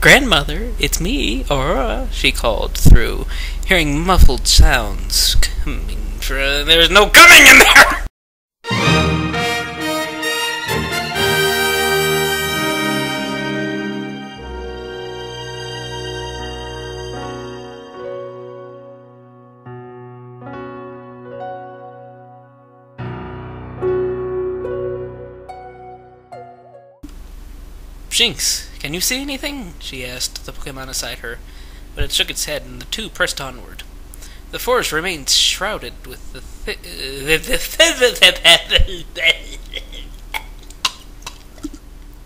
Grandmother, it's me, Aurora, she called through, hearing muffled sounds coming from... There's no coming in there! Jinx, can you see anything? She asked the Pokemon beside her, but it shook its head and the two pressed onward. The forest remained shrouded with the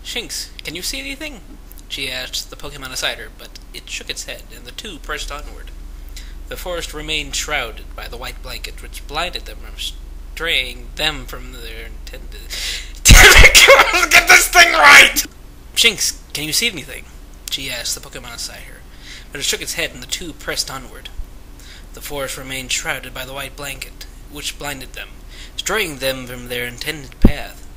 Jinx, can you see anything? She asked the Pokemon beside her, but it shook its head and the two pressed onward. The forest remained shrouded by the white blanket which blinded them from straying them from their intended... Damn it, girls, get this thing right! Jinx, can you see anything? She asked the Pokemon beside her, but it shook its head and the two pressed onward. The forest remained shrouded by the white blanket, which blinded them, straying them from their intended path.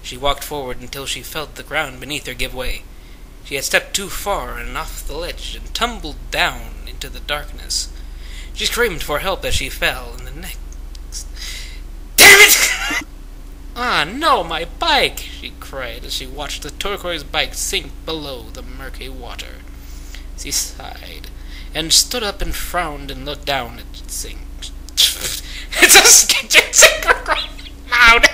She walked forward until she felt the ground beneath her give way. She had stepped too far and off the ledge and tumbled down into the darkness. She screamed for help as she fell, and the next... Damn it! Ah, no, my bike! She cried as she watched the turquoise bike sink below the murky water. She sighed, and stood up and frowned and looked down at it sink. It's a sketching loud!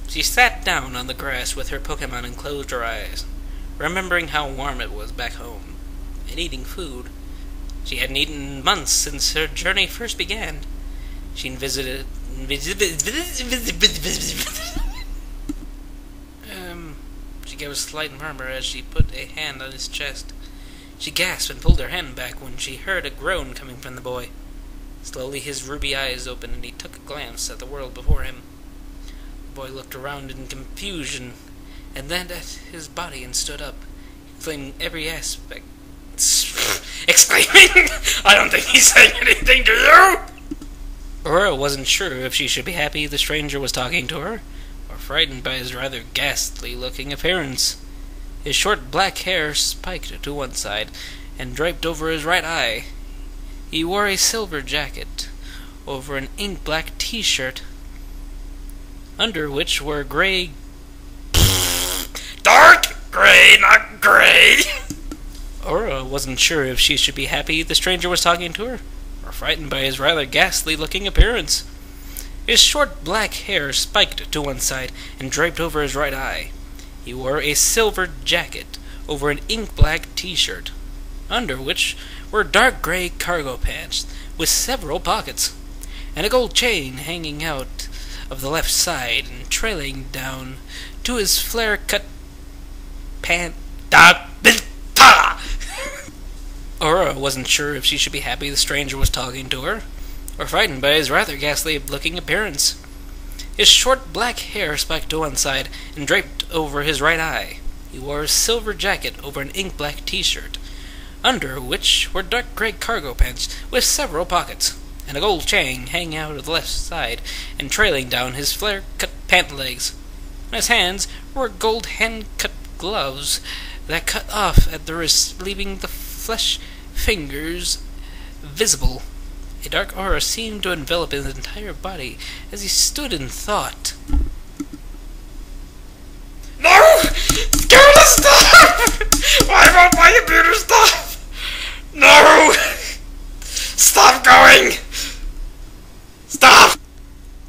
She sat down on the grass with her Pokemon and closed her eyes, remembering how warm it was back home, and eating food. She hadn't eaten in months since her journey first began. She visited... She gave a slight murmur as she put a hand on his chest. She gasped and pulled her hand back when she heard a groan coming from the boy. Slowly his ruby eyes opened and he took a glance at the world before him. The boy looked around in confusion, and then at his body and stood up, exclaiming every aspect... Exclaiming, I don't think he's saying anything to you! Aurora wasn't sure if she should be happy the stranger was talking to her, or frightened by his rather ghastly-looking appearance. His short black hair spiked to one side, and draped over his right eye. He wore a silver jacket, over an ink-black t-shirt, under which were gray... Dark gray, not gray! Aurora wasn't sure if she should be happy the stranger was talking to her, or frightened by his rather ghastly-looking appearance. His short black hair spiked to one side and draped over his right eye. He wore a silver jacket over an ink-black t-shirt, under which were dark gray cargo pants with several pockets, and a gold chain hanging out of the left side and trailing down to his flare-cut pant... Aurora wasn't sure if she should be happy the stranger was talking to her, or frightened by his rather ghastly-looking appearance. His short black hair spiked to one side and draped over his right eye. He wore a silver jacket over an ink-black t-shirt, under which were dark gray cargo pants with several pockets, and a gold chain hanging out of the left side and trailing down his flare-cut pant legs. On his hands were gold hand-cut gloves that cut off at the wrists, leaving the flesh fingers visible. A dark aura seemed to envelop his entire body as he stood in thought. No! Gotta stop! Why won't my computer stop? No! Stop going! Stop!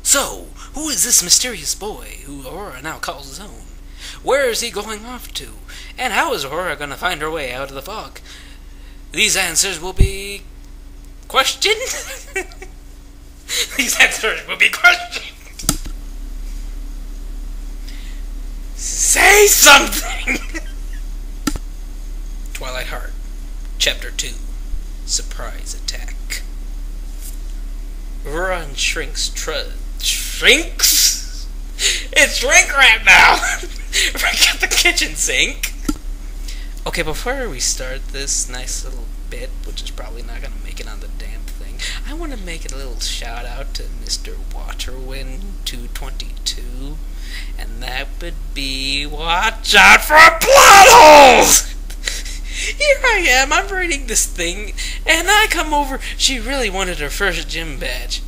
So, who is this mysterious boy who Aurora now calls his own? Where is he going off to? And how is Aurora going to find her way out of the fog? These answers will be... questioned? These answers will be questioned. Say something! Twilight Heart, Chapter 2, Surprise Attack. Run shrinks shrinks? It's shrink wrap now! Forget the kitchen sink! Okay, before we start this nice little bit, which is probably not going to make it on the damn thing, I want to make a little shout out to Mr. Waterwind 222, and that would be watch out for plot holes! Here I am, I'm reading this thing, and I come over, she really wanted her first gym badge.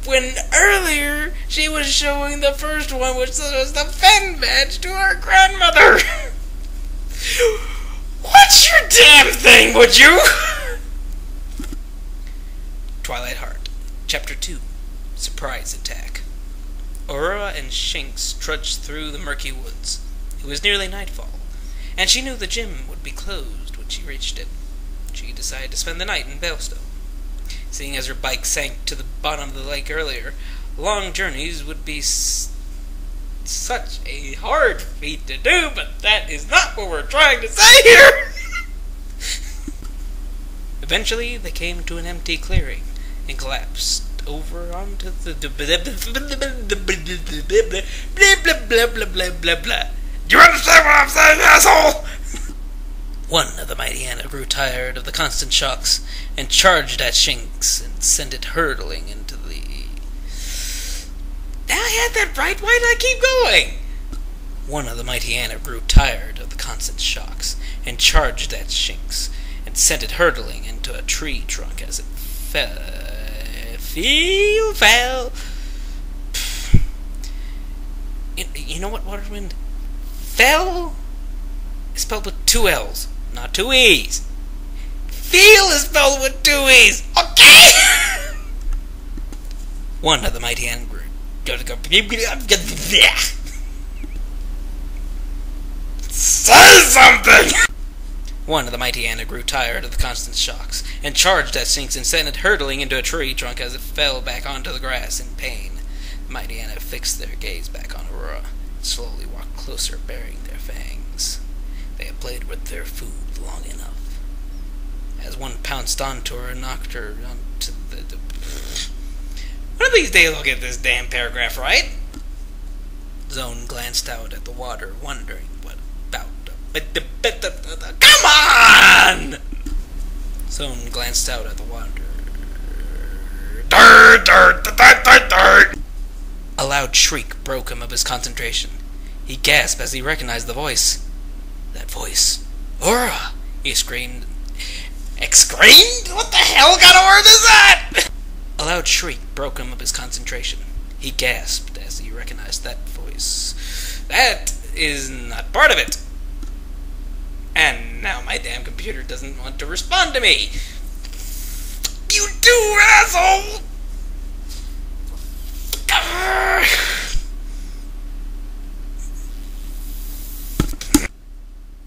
When earlier, she was showing the first one, which was the Fen badge, to her grandmother. What's your damn thing, would you? Twilight Heart, Chapter 2, Surprise Attack. Aurora and Shinx trudged through the murky woods. It was nearly nightfall, and she knew the gym would be closed when she reached it. She decided to spend the night in Veilstone. Seeing as her bike sank to the bottom of the lake earlier, long journeys would be such a hard feat to do, but that is not what we're trying to say here! Eventually, they came to an empty clearing and collapsed over onto the blah. Do you understand what I'm saying, asshole? One of the mighty Anna grew tired of the constant shocks and charged at Shinx and sent it hurtling into the... I had that right, why did I keep going? One of the mighty Anna grew tired of the constant shocks and charged at Shinx and sent it hurtling into a tree trunk as it fell. You know what, Waterwind? Fell is spelled with 2 L's, not 2 E's. Feel is spelled with 2 E's, okay? One of the mighty Anna grew. Say something! One of the mighty Anna grew tired of the constant shocks and charged at Shinx and sent it hurtling into a tree trunk as it fell back onto the grass in pain. The mighty Anna fixed their gaze back on Aurora and slowly walked closer, baring their fangs. They had played with their food long enough. As one pounced onto her and knocked her onto the... One of these days I'll get this damn paragraph right. Zone glanced out at the water, wondering what about... Come on! Zone glanced out at the water. A loud shriek broke him of his concentration. He gasped as he recognized the voice. That voice. Aurora! He screamed. Exclaimed? What the hell kind of word is that? A loud shriek broke him of his concentration. He gasped as he recognized that voice. That is not part of it. And now my damn computer doesn't want to respond to me. You do, asshole!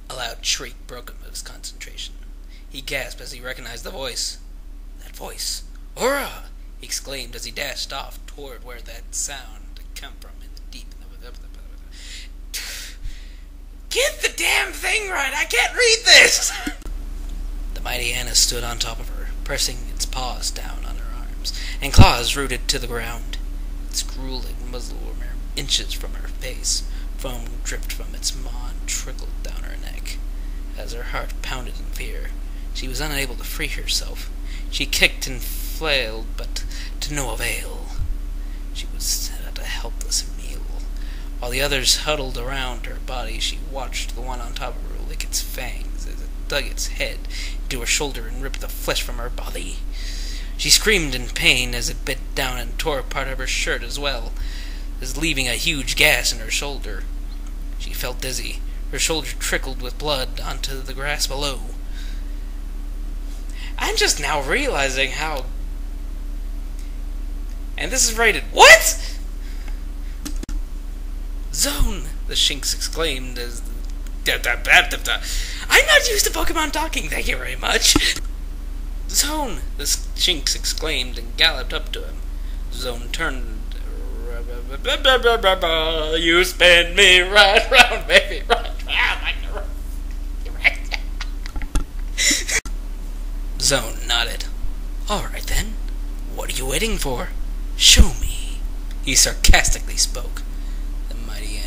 A loud shriek broke him of his concentration. He gasped as he recognized the voice. That voice. Aurora! He exclaimed as he dashed off toward where that sound had come from in the deep... Get the damn thing right! I can't read this! The mighty Anna stood on top of her, pressing its paws down on her arms, and claws rooted to the ground. Its grueling muzzle were mere inches from her face. Foam dripped from its maw and trickled down her neck. As her heart pounded in fear, she was unable to free herself. She kicked and flailed, but to no avail. She was at a helpless meal. While the others huddled around her body, she watched the one on top of her lick its fangs as it dug its head into her shoulder and ripped the flesh from her body. She screamed in pain as it bit down and tore part of her shirt as well, as leaving a huge gash in her shoulder. She felt dizzy. Her shoulder trickled with blood onto the grass below. I'm just now realizing how... And this is rated... What?! Zone! The Shinx exclaimed as... I'm not used to Pokemon talking, thank you very much! Zone! The Shinx exclaimed and galloped up to him. Zone turned... You spin me right round, baby, right round like the road. Zone nodded. Alright then, what are you waiting for? Show me. He sarcastically spoke. The mighty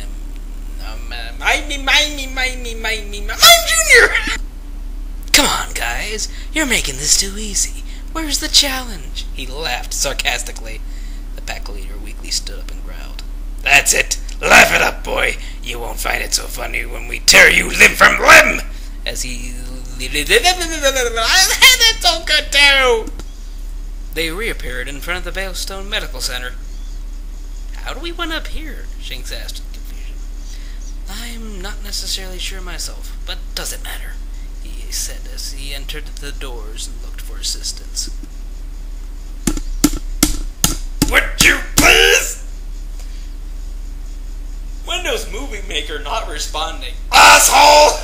Mine Junior! Come on, guys, you're making this too easy. Where's the challenge? He laughed sarcastically. The pack leader weakly stood up and growled. That's it! Laugh it up, boy! You won't find it so funny when we tear you limb from limb! As he... That's so good too! They reappeared in front of the Balestone Medical Center. How do we went up here? Shanks asked in confusion. I'm not necessarily sure myself, but doesn't matter, he said as he entered the doors and looked for assistance. Would you please? Windows Movie Maker not responding. Asshole!